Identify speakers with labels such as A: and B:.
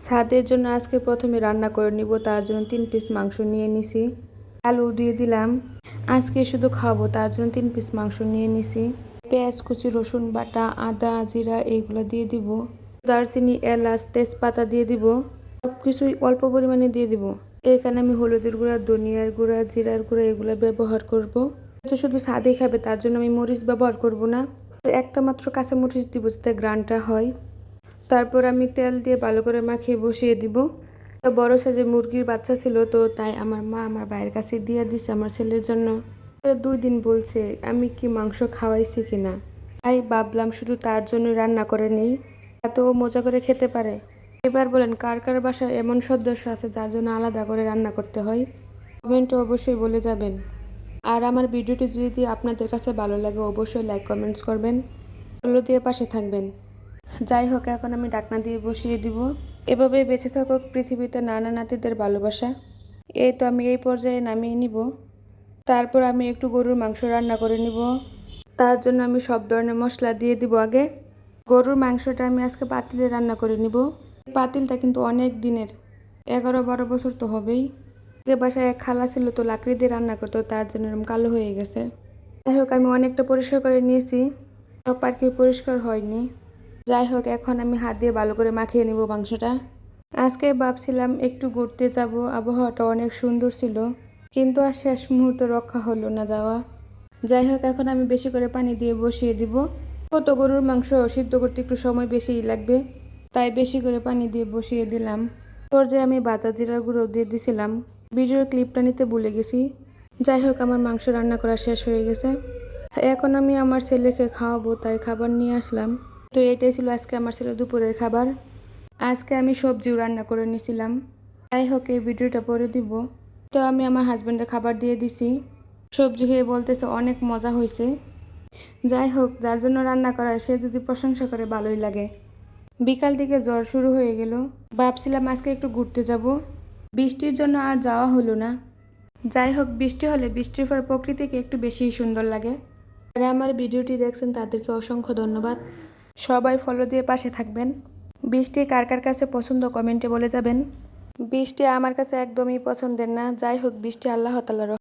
A: ছাদের জন্য আজকে প্রথমে রান্না করে নিব, তার জন্য 3 পিস মাংস নিয়ে নিছি। আলু দিয়ে দিলাম। আজকে শুধু খাবো তার জন্য 3 পিস মাংস নিয়ে নিছি। পেঁয়াজ কুচি, রসুন বাটা, আদা, জিরা এইগুলো দিয়ে দিব। দারচিনি, এলাচ, তেজপাতা দিয়ে দিব। সব কিছুই অল্প পরিমাণে দিয়ে দিব। এখানে আমি হলুদের গুঁড়া, ধনিয়ার গুঁড়া, জিরার গুঁড়া এগুলো ব্যবহার করব। তো শুধু স্বাদই খাবে তার জন্য আমি মরিচ ব্যবহার করব না। একটা মাত্র কাঁচা মরিচ দিব যাতে গ্রানটা হয়। তারপর আমি তেল দিয়ে ভালো করে মাখিয়ে বসিয়ে দিব। বড় সাইজের মুরগির বাচ্চা ছিল, তো তাই আমার মা আমার ভাইয়ের কাছে দিয়ে দিছে আমার ছেলের জন্য। 2 দিন বলছে আমি কি মাংস খাওয়াইছি কিনা, তাই ভাবলাম শুধু তার জন্য রান্না করে নেই, এত মজা করে খেতে পারে। এবার বলেন কার কার বাসায় এমন সদস্য আছে যার জন্য আলাদা করে রান্না করতে হয়? কমেন্টে অবশ্যই বলে যাবেন। আর আমার ভিডিওটি যদি আপনাদের কাছে ভালো লাগে অবশ্যই লাইক কমেন্টস করবেন, ফলো দিয়ে পাশে থাকবেন। যাই হোক, এখন আমি ঢাকনা দিয়ে বসিয়ে দিব। এভাবেই বেঁচে থাকুক পৃথিবীতে নানা নাতিদের ভালোবাসা। এই তো আমি এই পর্যায়ে নামিয়ে নিব। তারপর আমি একটু গরুর মাংস রান্না করে নিব। তার জন্য আমি সব ধরনের মশলা দিয়ে দিব আগে। গরুর মাংসটা আমি আজকে পাতিলে রান্না করে নিব। পাতিলটা কিন্তু অনেক দিনের, 11-12 বছর তো হবেই। আগে বাসায় এক খালা ছিল, তো লাকড়ি দিয়ে রান্না করতো, তার জন্য এরকম কালো হয়ে গেছে। যাই হোক, আমি অনেকটা পরিষ্কার করে নিয়েছি, সব আর কি পরিষ্কার হয়নি। যাই হোক, এখন আমি হাত দিয়ে ভালো করে মাখিয়ে নিব মাংসটা। আজকে ভাবছিলাম একটু ঘুরতে যাব, আবহাওয়াটা অনেক সুন্দর ছিল, কিন্তু আর শেষ মুহূর্তে রক্ষা হলো না যাওয়া। যাই হোক, এখন আমি বেশি করে পানি দিয়ে বসিয়ে দিব। কত গরুর মাংস সিদ্ধ করতে একটু সময় বেশিই লাগবে, তাই বেশি করে পানি দিয়ে বসিয়ে দিলাম। পর্যায়ে আমি ভাজা জিরার গুঁড়ো দিয়ে দিছিলাম। ভিডিওর ক্লিপটা নিতে ভুলে গেছি। যাই হোক, আমার মাংস রান্না করা শেষ হয়ে গেছে। এখন আমি আমার ছেলেকে খাওয়াবো, তাই খাবার নিয়ে আসলাম। তো এটাই ছিল আজকে আমার ছেলে দুপুরের খাবার। আজকে আমি সবজিও রান্না করে নিয়েছিলাম। যাই হোক, এই ভিডিওটা পরে দিব। তো আমি আমার হাজব্যান্ডের খাবার দিয়ে দিছি। সবজি খেয়ে বলতেছে অনেক মজা হয়েছে। যাই হোক, যার জন্য রান্না করা সে যদি প্রশংসা করে ভালোই লাগে। বিকাল দিকে জ্বর শুরু হয়ে গেল। ভাবছিলাম আজকে একটু ঘুরতে যাব, বৃষ্টির জন্য আর যাওয়া হলো না। যাই হোক, বৃষ্টি হলে বৃষ্টির পর প্রকৃতিকে একটু বেশিই সুন্দর লাগে। যারা আমার ভিডিওটি দেখছেন তাদেরকে অসংখ্য ধন্যবাদ। সবাই ফলো দিয়ে পাশে থাকবেন। বৃষ্টি কার কার কাছে পছন্দ কমেন্টে বলে যাবেন। বৃষ্টি আমার কাছে একদমই পছন্দের না। যাই হোক, বৃষ্টি আল্লাহ তাআলার